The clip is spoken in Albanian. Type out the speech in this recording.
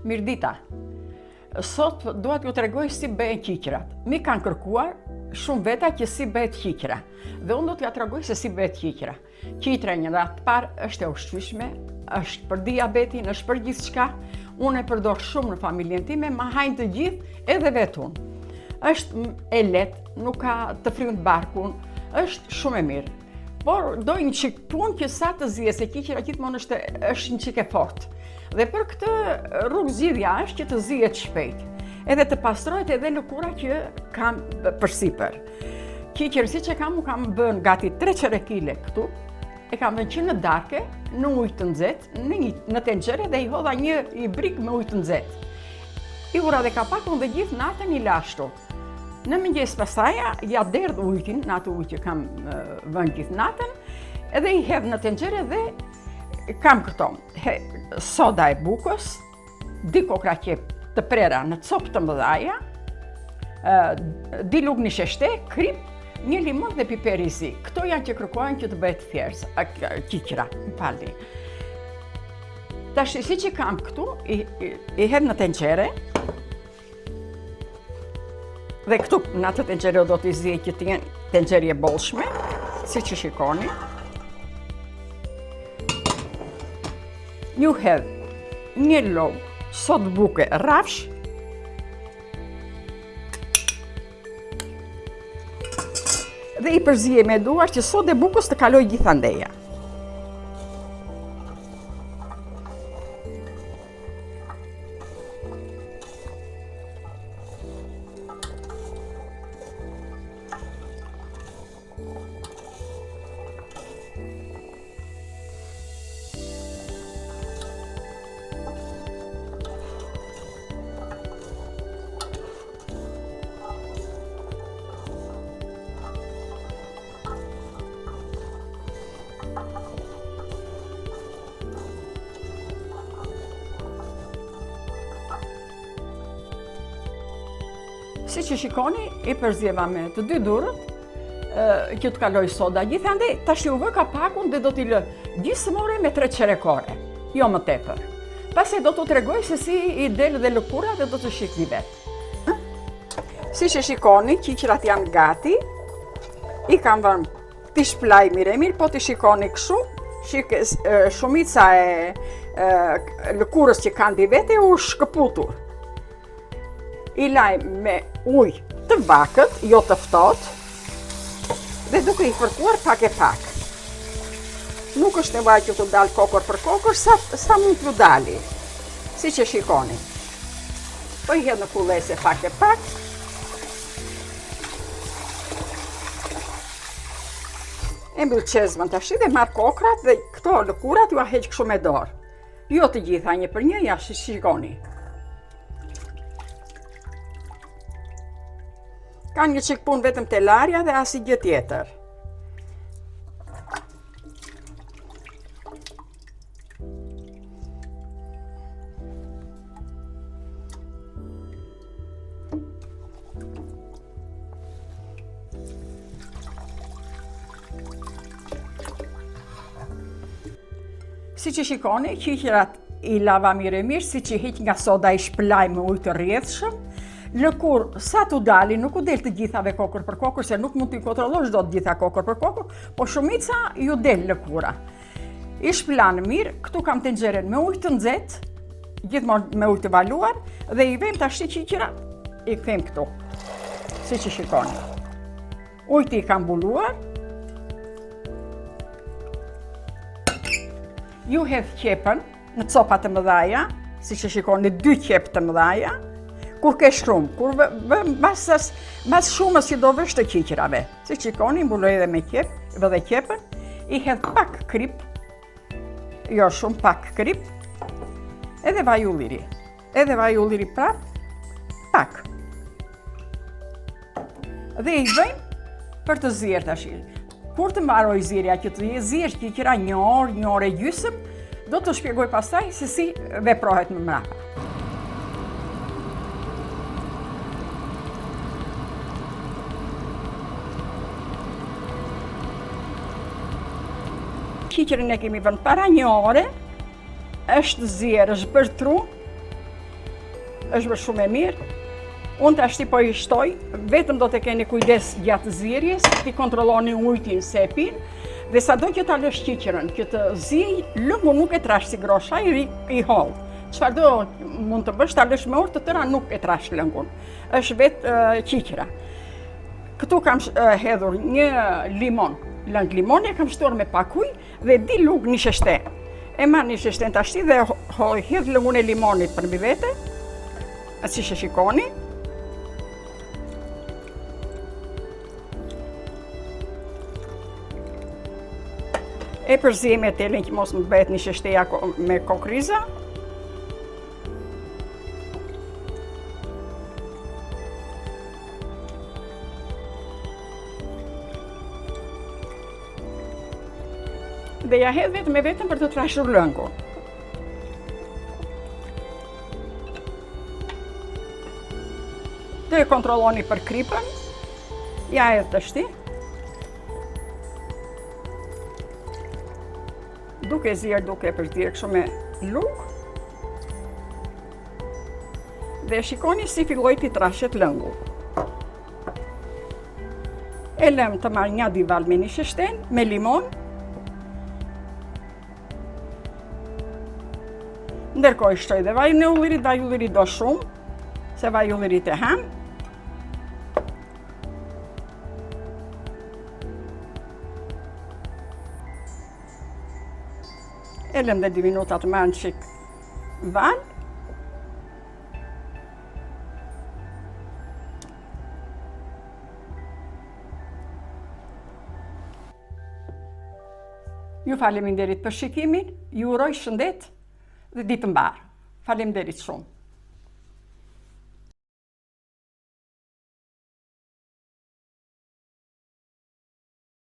Mirdita, sot dua t'ju tregoj si bëhen qiqrat. Mi kanë kërkuar shumë veta që si bëhet qiqra. Dhe unë do t'ja tregoj se si bëhet qiqra. Qiqra një radhë parë është e ushqyeshme, është për diabetin, është për gjithçka. Unë e përdor shumë në familjen time, ma hajnë të gjithë, edhe vetun. Është e lehtë, nuk ka të frymë barkun, është shumë e mirë. Por doj një çik punë që sa të zihet, se qiqra gjithmonë është një çik e fortë. Dhe për këtë rrugë zgjidhja është që të zihet shpejt. Edhe të pastrohet edhe lëkura që kam përsipër. Qiqër siç e kam, u kam bën gati 3 çerekile këtu. E kam vënë që në darke, në ujë të nxehtë, në tenxhere dhe i hodha një brik me ujë të nxehtë. I vura dhe kapakun dhe gjithë natën i lashtu. Në mëngjes pasaja, ja derdh ujin, në atë ujë që kam vënë gjithë natën, edhe i hedh në tenxhere dhe kam këto. Soda e bukës, 2 kokra qep të prera në copë të mëdhaja, 2 lugë sheshte, krip, 1 limon dhe piper i zi. Këto janë që kërkojnë që të bëhet thjers, qiqra, më falni. Tash si që kam këtu, i hedh në tenxhere, dhe këtu në atë tenxhere do t'i zi që t'jenë tenxhere e bollshme, si që shikoni. Ju hedh 1 logë sot buke rafsh, dhe i përzije me duar që sot e bukës të kaloj gjithandeja. Si që shikoni, i përzjeva me të 2 durët, që të kaloj soda. Gjithandej, tash u vë kapakun dhe do t'i lë gjysmore me 3 çerekore, jo më tepër. Pasi do t'u tregoj se si i del dhe lëkura dhe do të shikni vetë. Si që shikoni, qiqrat janë gati, i kam vënë t'i shplaj mirë, po t'i shikoni këshu, shumica e lëkurës që kanë di vete u shkëputur. I laj me ujë të vakët, jo të ftohtë, dhe duke i fërkuar pak e pak. Nuk është nevojë që të dalë kokër për kokër, sa mund t'ju dali, si që shikoni. Po i hedh në kullese pak e pak. E mbyll çezmën tash dhe marr kokrat dhe këto lëkurat ju a heq kështu me dorë. Jo të gjitha një për një, ja shikoni. Ka një çik punë vetëm te larja dhe asnjë gjë tjetër. Si që shikoni, qiqrat i lava mirë, si që hiq nga soda i shplaj me ujë të rrjedhshëm. Lëkur, sa t'u dali, nuk u del të gjithave kokër për kokër, se nuk mund t'i kontrollosh do të gjitha kokër për kokër, po shumica ju del lëkura. I shplanë mirë, këtu kam tenxheren me ujë të nxehtë, gjithmonë me ujë të valuar, dhe i vëm tash qiqrat, i kthejmë këtu, si që shikoni. Ujtë i kam mbuluar. Ju hedh qepën në copa të mëdhaja, si që shikoni 2 qep të mëdhaja, kur ke shkrum, kur mas shumës që do vësh të qiqrave. Si shikoni, mbuloj edhe me qep, dhe qepën, i hedh pak krip, jo shumë pak krip, edhe vaj ulliri. Edhe vaj ulliri prap, pak. Dhe i bëjmë për të zirë tash. Kur të mbaroj zirja, që të zirë qiqra 1 orë e gjysmë, do të shpjegoj pastaj se si veprohet më mrapa. Qiqrin e kemi vënë para 1 ore, është zirë, është bërtru, është bërë shumë e mirë. Unë tash po i shtoj, vetëm do të keni kujdes gjatë zirjes, ti kontrolloni ujtin se e pin, dhe sado që ta lësh qiqërën, që të zij, lëngu nuk e trash si grosha, i holl. Çfarë do mund të bësh, ta lësh me orë të tëra nuk e trash lëngun. Është vetë qiqëra. Këtu kam hedhur një limon, lëng limon e kam shtuar me pak ujë dhe di lug një sheshten. E marr një sheshten tash dhe hedh lëngun e limonit për mbi vete, si që shikoni. E përziej me telin që mos më bëhet një sheshteja me kokriza. Dhe ja hedh vetëm me vetëm për të trashur lëngun. Të e kontrolloni për kripën, ja hedh tashti. Duke zirë, duke e përzirë kështu me luk. Dhe shikoni si filloj t'i trashet lëngu. E lëm të marrë një dy valë me një sheshten, me limon. Ndërkohë shtoj dhe vaj në ullirit do shumë, se vaj ullirit e ham. E lëm dhe 2 minuta të marrë në qik val. Ju faleminderit për shikimin, ju uroj shëndet dhe ditë mbarë. Faleminderit shumë.